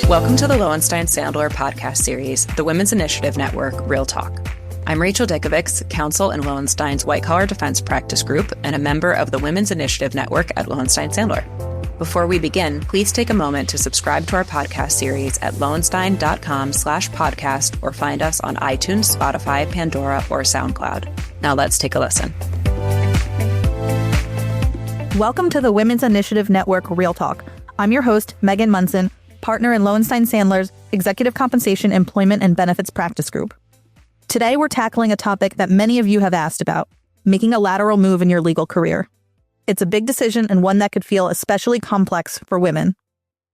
Welcome to the Lowenstein Sandler podcast series, the Women's Initiative Network, Real Talk. I'm Rachel Dickovics, counsel in Lowenstein's White Collar Defense Practice Group and a member of the Women's Initiative Network at Lowenstein Sandler. Before we begin, please take a moment to subscribe to our podcast series at lowenstein.com/podcast or find us on iTunes, Spotify, Pandora, or SoundCloud. Now let's take a listen. Welcome to the Women's Initiative Network, Real Talk. I'm your host, Megan Monson, partner in Lowenstein Sandler's Executive Compensation, Employment, and Benefits Practice Group. Today, we're tackling a topic that many of you have asked about, making a lateral move in your legal career. It's a big decision and one that could feel especially complex for women.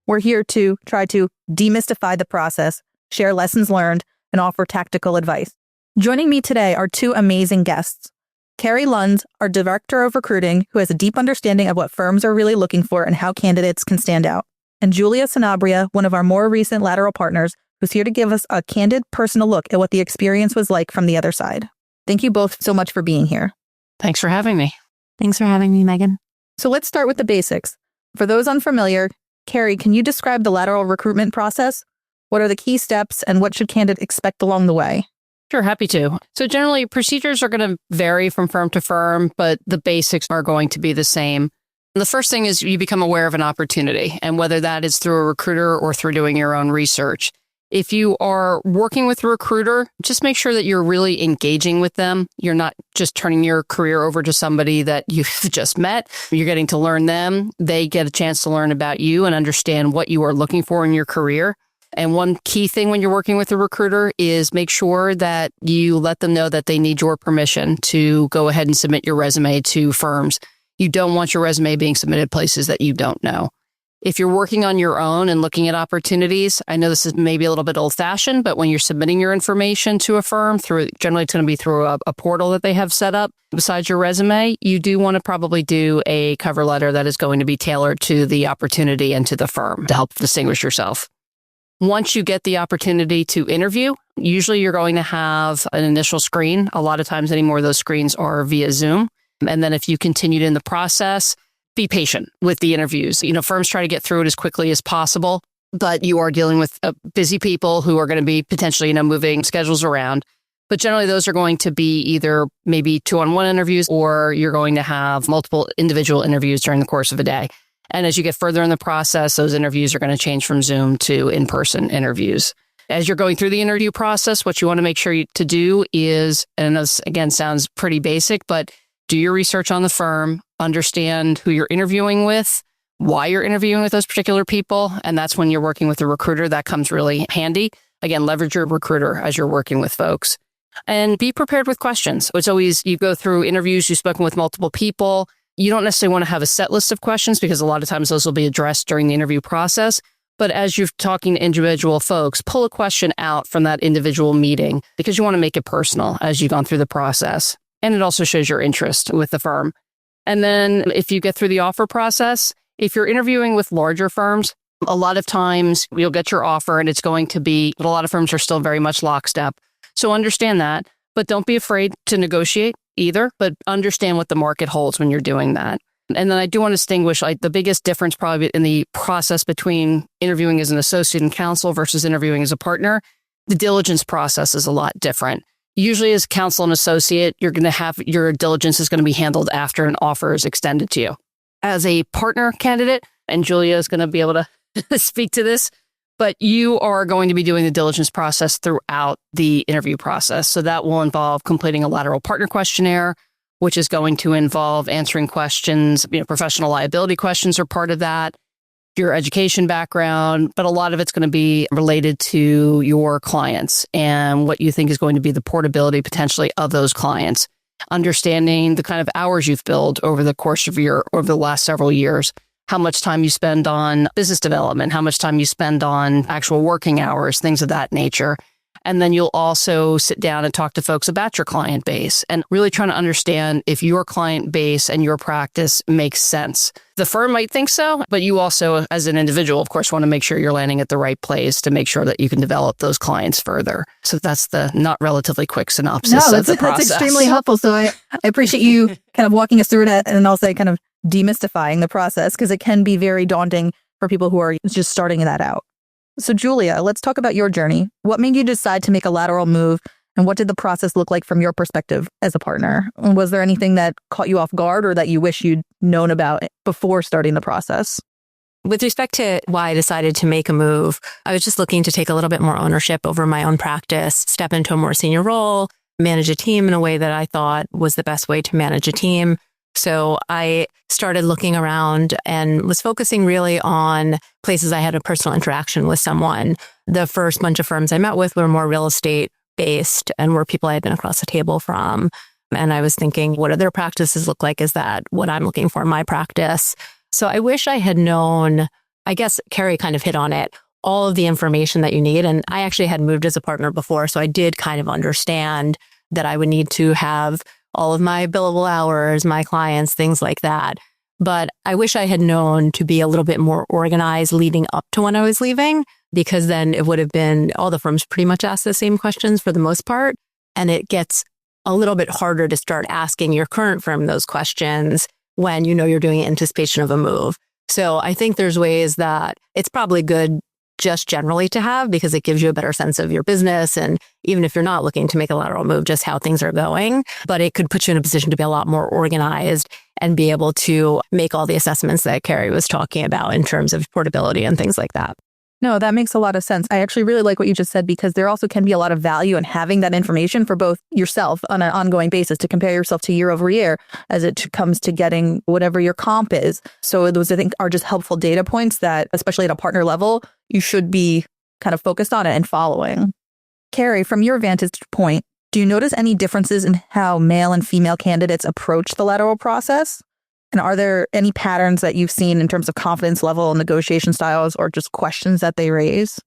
We're here to try to demystify the process, share lessons learned, and offer tactical advice. Joining me today are two amazing guests. Kerry Lunz, our Director of Recruiting, who has a deep understanding of what firms are really looking for and how candidates can stand out. And Julia Sanabria, one of our more recent Lateral partners, who's here to give us a candid, personal look at what the experience was like from the other side. Thank you both so much for being here. Thanks for having me. Thanks for having me, Megan. So let's start with the basics. For those unfamiliar, Kerry, can you describe the lateral recruitment process? What are the key steps and what should candidates expect along the way? Sure, happy to. So generally, procedures are going to vary from firm to firm, but the basics are going to be the same. The first thing is you become aware of an opportunity, and whether that is through a recruiter or through doing your own research. If you are working with a recruiter, just make sure that you're really engaging with them. You're not just turning your career over to somebody that you've just met. You're getting to learn them. They get a chance to learn about you and understand what you are looking for in your career. And one key thing when you're working with a recruiter is make sure that you let them know that they need your permission to go ahead and submit your resume to firms. You don't want your resume being submitted places that you don't know. If you're working on your own and looking at opportunities, I know this is maybe a little bit old-fashioned, but when you're submitting your information to a firm, generally it's going to be through a portal that they have set up besides your resume, you do want to probably do a cover letter that is going to be tailored to the opportunity and to the firm to help distinguish yourself. Once you get the opportunity to interview, usually you're going to have an initial screen. A lot of times anymore, those screens are via Zoom. And then if you continued in the process, be patient with the interviews. Firms try to get through it as quickly as possible, but you are dealing with busy people who are going to be potentially, moving schedules around. But generally, those are going to be either maybe 2-on-1 interviews, or you're going to have multiple individual interviews during the course of a day. And as you get further in the process, those interviews are going to change from Zoom to in-person interviews. As you're going through the interview process, what you want to make sure to do is, and this again sounds pretty basic, but do your research on the firm, understand who you're interviewing with, why you're interviewing with those particular people. And that's when you're working with a recruiter. That comes really handy. Again, leverage your recruiter as you're working with folks. And be prepared with questions. It's always, you go through interviews, you've spoken with multiple people. You don't necessarily want to have a set list of questions because a lot of times those will be addressed during the interview process. But as you're talking to individual folks, pull a question out from that individual meeting because you want to make it personal as you've gone through the process. And it also shows your interest with the firm. And then if you get through the offer process, if you're interviewing with larger firms, a lot of times you'll get your offer and it's going to be, but a lot of firms are still very much lockstep. So understand that, but don't be afraid to negotiate either, but understand what the market holds when you're doing that. And then I do want to distinguish the biggest difference probably in the process between interviewing as an associate and counsel versus interviewing as a partner. The diligence process is a lot different. Usually as counsel and associate, you're going to have your diligence is going to be handled after an offer is extended to you. As a partner candidate, and Julia is going to be able to speak to this, but you are going to be doing the diligence process throughout the interview process. So that will involve completing a lateral partner questionnaire, which is going to involve answering questions, professional liability questions are part of that, your education background, but a lot of it's going to be related to your clients and what you think is going to be the portability potentially of those clients. Understanding the kind of hours you've billed over the course of over the last several years, how much time you spend on business development, how much time you spend on actual working hours, things of that nature. And then you'll also sit down and talk to folks about your client base and really trying to understand if your client base and your practice makes sense. The firm might think so, but you also, as an individual, of course, want to make sure you're landing at the right place to make sure that you can develop those clients further. So that's the not relatively quick synopsis of the process. That's extremely helpful. So I appreciate you kind of walking us through that and also kind of demystifying the process because it can be very daunting for people who are just starting that out. So Julia, let's talk about your journey. What made you decide to make a lateral move, and what did the process look like from your perspective as a partner? And was there anything that caught you off guard or that you wish you'd known about before starting the process? With respect to why I decided to make a move, I was just looking to take a little bit more ownership over my own practice, step into a more senior role, manage a team in a way that I thought was the best way to manage a team. So I started looking around and was focusing really on places I had a personal interaction with someone. The first bunch of firms I met with were more real estate based and were people I had been across the table from. And I was thinking, what do their practices look like? Is that what I'm looking for in my practice? So I wish I had known, I guess Kerry kind of hit on it, all of the information that you need. And I actually had moved as a partner before, so I did kind of understand that I would need to have all of my billable hours, my clients, things like that. But I wish I had known to be a little bit more organized leading up to when I was leaving, because then it would have been all the firms pretty much ask the same questions for the most part. And it gets a little bit harder to start asking your current firm those questions when you know you're doing anticipation of a move. So I think there's ways that it's probably good just generally to have, because it gives you a better sense of your business. And even if you're not looking to make a lateral move, just how things are going, but it could put you in a position to be a lot more organized and be able to make all the assessments that Kerry was talking about in terms of portability and things like that. No, that makes a lot of sense. I actually really like what you just said, because there also can be a lot of value in having that information for both yourself on an ongoing basis to compare yourself to year over year as it comes to getting whatever your comp is. So those, I think, are just helpful data points that, especially at a partner level, you should be kind of focused on it and following. Kerry, from your vantage point, do you notice any differences in how male and female candidates approach the lateral process? And are there any patterns that you've seen in terms of confidence level, negotiation styles, or just questions that they raise?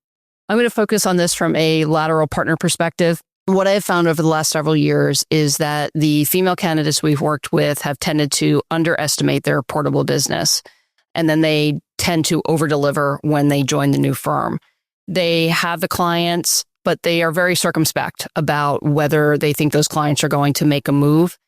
I'm going to focus on this from a lateral partner perspective. What I have found over the last several years is that the female candidates we've worked with have tended to underestimate their portable business. And then they tend to over-deliver when they join the new firm. They have the clients, but they are very circumspect about whether they think those clients are going to make a move.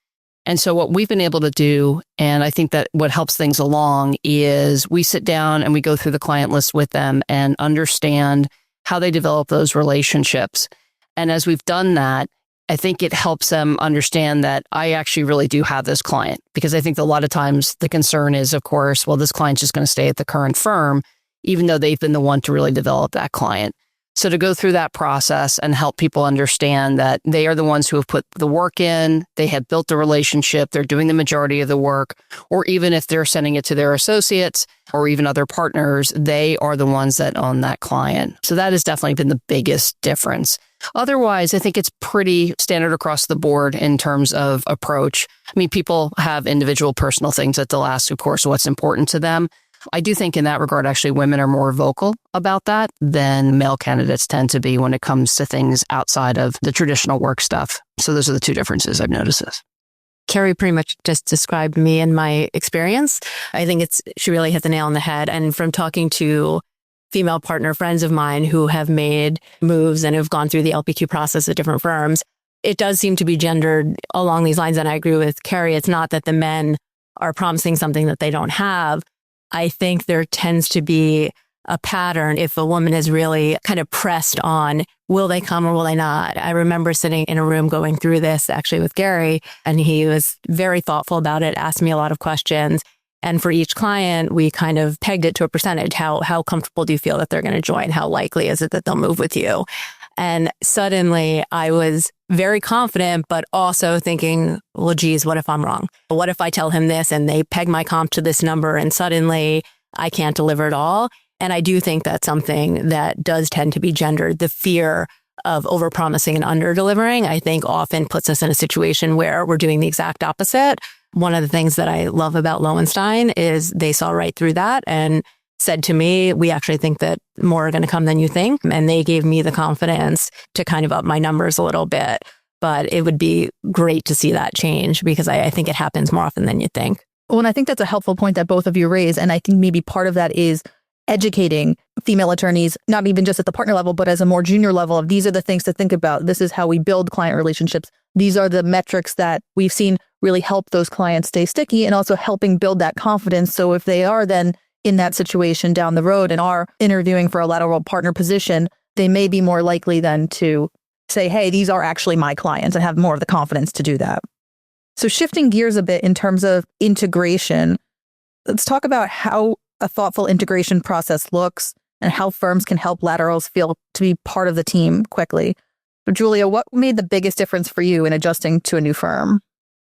And so what we've been able to do, and I think that what helps things along, is we sit down and we go through the client list with them and understand how they develop those relationships. And as we've done that, I think it helps them understand that I actually really do have this client, because I think a lot of times the concern is, of course, well, this client's just going to stay at the current firm, even though they've been the one to really develop that client. So to go through that process and help people understand that they are the ones who have put the work in, they have built the relationship, they're doing the majority of the work, or even if they're sending it to their associates or even other partners, they are the ones that own that client. So that has definitely been the biggest difference. Otherwise, I think it's pretty standard across the board in terms of approach. I mean, people have individual personal things that they'll ask, of course, what's important to them. I do think in that regard, actually, women are more vocal about that than male candidates tend to be when it comes to things outside of the traditional work stuff. So those are the two differences I've noticed. Kerry pretty much just described me and my experience. I think she really hit the nail on the head. And from talking to female partner friends of mine who have made moves and have gone through the LPQ process at different firms, it does seem to be gendered along these lines. And I agree with Kerry. It's not that the men are promising something that they don't have. I think there tends to be a pattern if a woman is really kind of pressed on, will they come or will they not? I remember sitting in a room going through this actually with Gary, and he was very thoughtful about it, asked me a lot of questions. And for each client, we kind of pegged it to a percentage. How comfortable do you feel that they're going to join? How likely is it that they'll move with you? And suddenly I was very confident, but also thinking, well, geez, what if I'm wrong? What if I tell him this and they peg my comp to this number and suddenly I can't deliver it all? And I do think that's something that does tend to be gendered. The fear of overpromising and under-delivering, I think often puts us in a situation where we're doing the exact opposite. One of the things that I love about Lowenstein is they saw right through that and said to me, we actually think that more are going to come than you think. And they gave me the confidence to kind of up my numbers a little bit. But it would be great to see that change, because I think it happens more often than you think. Well, and I think that's a helpful point that both of you raise. And I think maybe part of that is educating female attorneys, not even just at the partner level, but as a more junior level of these are the things to think about. This is how we build client relationships. These are the metrics that we've seen really help those clients stay sticky and also helping build that confidence. So if they are then in that situation down the road and are interviewing for a lateral partner position, they may be more likely then to say, hey, these are actually my clients, and have more of the confidence to do that. So shifting gears a bit in terms of integration, let's talk about how a thoughtful integration process looks and how firms can help laterals feel to be part of the team quickly. So Julia, what made the biggest difference for you in adjusting to a new firm?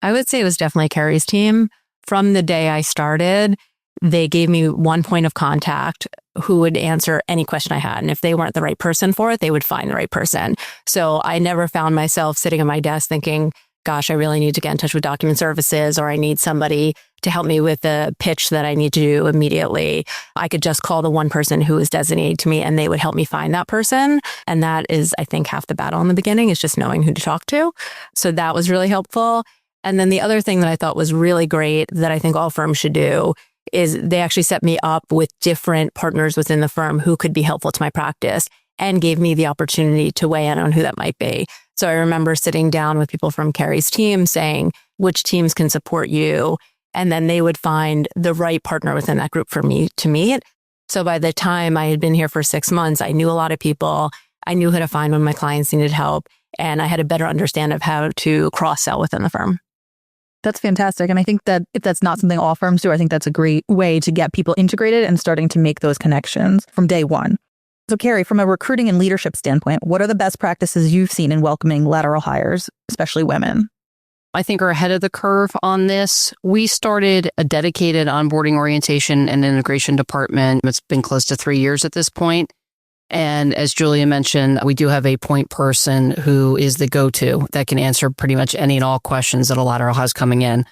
I would say it was definitely Kerry's team. From the day I started, they gave me one point of contact who would answer any question I had. And if they weren't the right person for it, they would find the right person. So I never found myself sitting at my desk thinking, gosh, I really need to get in touch with document services, or I need somebody to help me with the pitch that I need to do immediately. I could just call the one person who is designated to me and they would help me find that person. And that is, I think, half the battle in the beginning, is just knowing who to talk to. So that was really helpful. And then the other thing that I thought was really great that I think all firms should do is they actually set me up with different partners within the firm who could be helpful to my practice and gave me the opportunity to weigh in on who that might be. So I remember sitting down with people from Kerry's team saying, which teams can support you? And then they would find the right partner within that group for me to meet. So by the time I had been here for 6 months, I knew a lot of people. I knew who to find when my clients needed help. And I had a better understanding of how to cross-sell within the firm. That's fantastic. And I think that if that's not something all firms do, I think that's a great way to get people integrated and starting to make those connections from day one. So Kerry, from a recruiting and leadership standpoint, what are the best practices you've seen in welcoming lateral hires, especially women? I think are ahead of the curve on this. We started a dedicated onboarding, orientation, and integration department. It's been close to 3 years at this point. And as Julia mentioned, we do have a point person who is the go-to that can answer pretty much any and all questions that a lateral has coming in.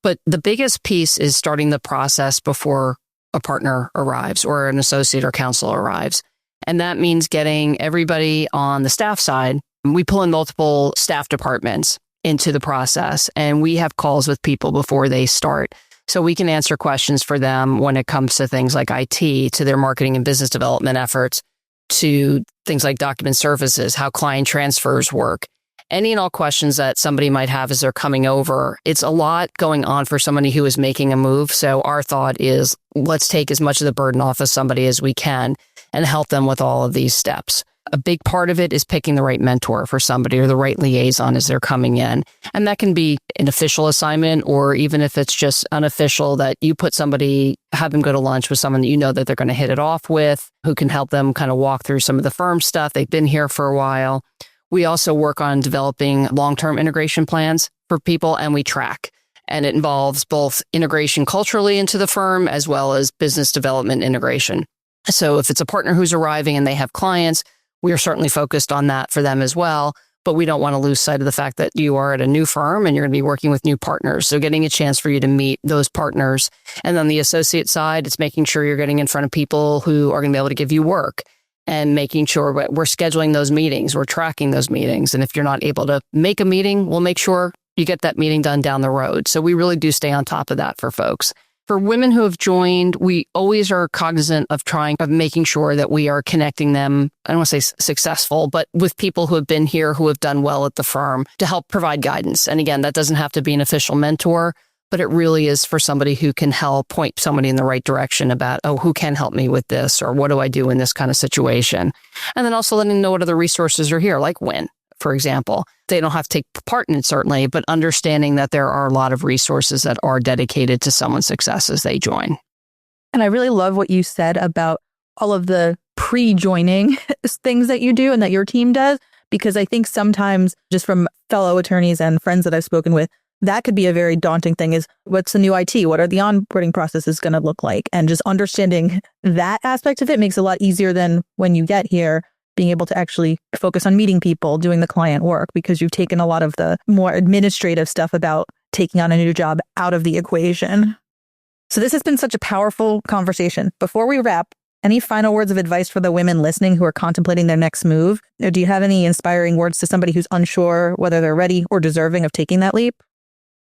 But the biggest piece is starting the process before a partner arrives or an associate or counsel arrives. And that means getting everybody on the staff side. We pull in multiple staff departments into the process, and we have calls with people before they start. So we can answer questions for them when it comes to things like IT, to their marketing and business development efforts, to things like document services, how client transfers work, any and all questions that somebody might have as they're coming over. It's a lot going on for somebody who is making a move. So our thought is, let's take as much of the burden off of somebody as we can and help them with all of these steps. A big part of it is picking the right mentor for somebody or the right liaison as they're coming in. And that can be an official assignment, or even if it's just unofficial, that you put somebody, have them go to lunch with someone that you know that they're going to hit it off with, who can help them kind of walk through some of the firm stuff. They've been here for a while. We also work on developing long-term integration plans for people, and we track. And it involves both integration culturally into the firm as well as business development integration. So if it's a partner who's arriving and they have clients, we are certainly focused on that for them as well. But we don't want to lose sight of the fact that you are at a new firm and you're going to be working with new partners. So getting a chance for you to meet those partners. And on the associate side, it's making sure you're getting in front of people who are going to be able to give you work, and making sure we're scheduling those meetings, we're tracking those meetings. And if you're not able to make a meeting, we'll make sure you get that meeting done down the road. So we really do stay on top of that for folks. For women who have joined, we always are cognizant of making sure that we are connecting them, I don't want to say successful, but with people who have been here, who have done well at the firm, to help provide guidance. And again, that doesn't have to be an official mentor, but it really is for somebody who can help point somebody in the right direction about, oh, who can help me with this? Or what do I do in this kind of situation? And then also letting them know what other resources are here, like WIN, for example. They don't have to take part in it, certainly, but understanding that there are a lot of resources that are dedicated to someone's success as they join. And I really love what you said about all of the pre-joining things that you do and that your team does, because I think sometimes, just from fellow attorneys and friends that I've spoken with, that could be a very daunting thing. Is what's the new IT? What are the onboarding processes going to look like? And just understanding that aspect of it makes it a lot easier than when you get here, being able to actually focus on meeting people, doing the client work, because you've taken a lot of the more administrative stuff about taking on a new job out of the equation. So this has been such a powerful conversation. Before we wrap, any final words of advice for the women listening who are contemplating their next move? Or do you have any inspiring words to somebody who's unsure whether they're ready or deserving of taking that leap?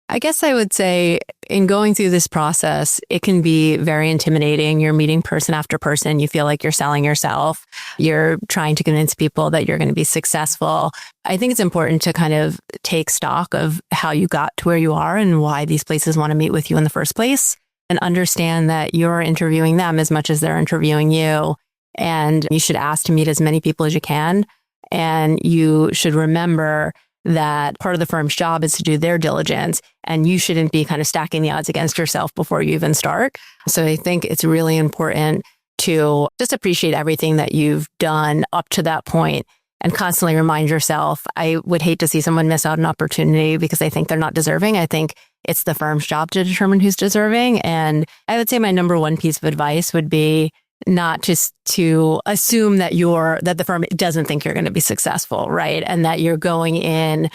I guess I would say in going through this process, it can be very intimidating. You're meeting person after person. You feel like you're selling yourself. You're trying to convince people that you're going to be successful. I think it's important to kind of take stock of how you got to where you are and why these places want to meet with you in the first place, and understand that you're interviewing them as much as they're interviewing you. And you should ask to meet as many people as you can. And you should remember that part of the firm's job is to do their diligence, and you shouldn't be kind of stacking the odds against yourself before you even start. So I think it's really important to just appreciate everything that you've done up to that point and constantly remind yourself. I would hate to see someone miss out an opportunity because they think they're not deserving. I think it's the firm's job to determine who's deserving. And I would say my number one piece of advice would be not just to assume that the firm doesn't think you're going to be successful, right? And that you're going in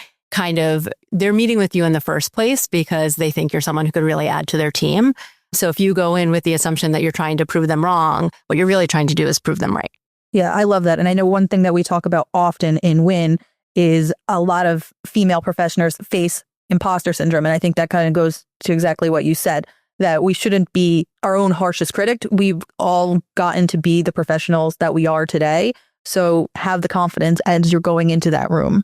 they're meeting with you in the first place because they think you're someone who could really add to their team. So if you go in with the assumption that you're trying to prove them wrong, what you're really trying to do is prove them right. Yeah, I love that. And I know one thing that we talk about often in WIN is a lot of female professionals face imposter syndrome. And I think that kind of goes to exactly what you said, that we shouldn't be our own harshest critic. We've all gotten to be the professionals that we are today. So have the confidence as you're going into that room.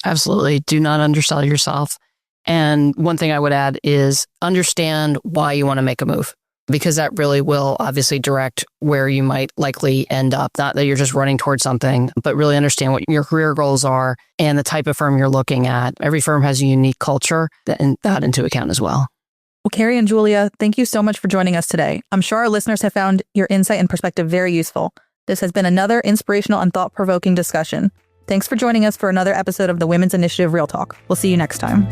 Absolutely. Do not undersell yourself. And one thing I would add is understand why you want to make a move, because that really will obviously direct where you might likely end up. Not that you're just running towards something, but really understand what your career goals are and the type of firm you're looking at. Every firm has a unique culture, and that into account as well. Well, Kerry and Julia, thank you so much for joining us today. I'm sure our listeners have found your insight and perspective very useful. This has been another inspirational and thought-provoking discussion. Thanks for joining us for another episode of the Women's Initiative Real Talk. We'll see you next time.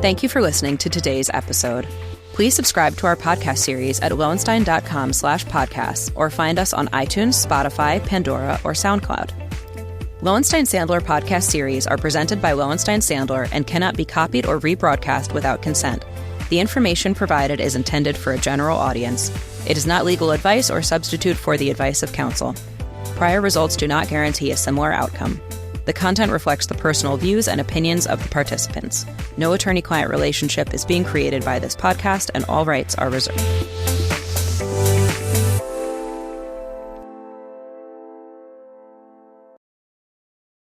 Thank you for listening to today's episode. Please subscribe to our podcast series at lowenstein.com/podcasts or find us on iTunes, Spotify, Pandora, or SoundCloud. Lowenstein Sandler podcast series are presented by Lowenstein Sandler and cannot be copied or rebroadcast without consent. The information provided is intended for a general audience. It is not legal advice or substitute for the advice of counsel. Prior results do not guarantee a similar outcome. The content reflects the personal views and opinions of the participants. No attorney-client relationship is being created by this podcast, and all rights are reserved.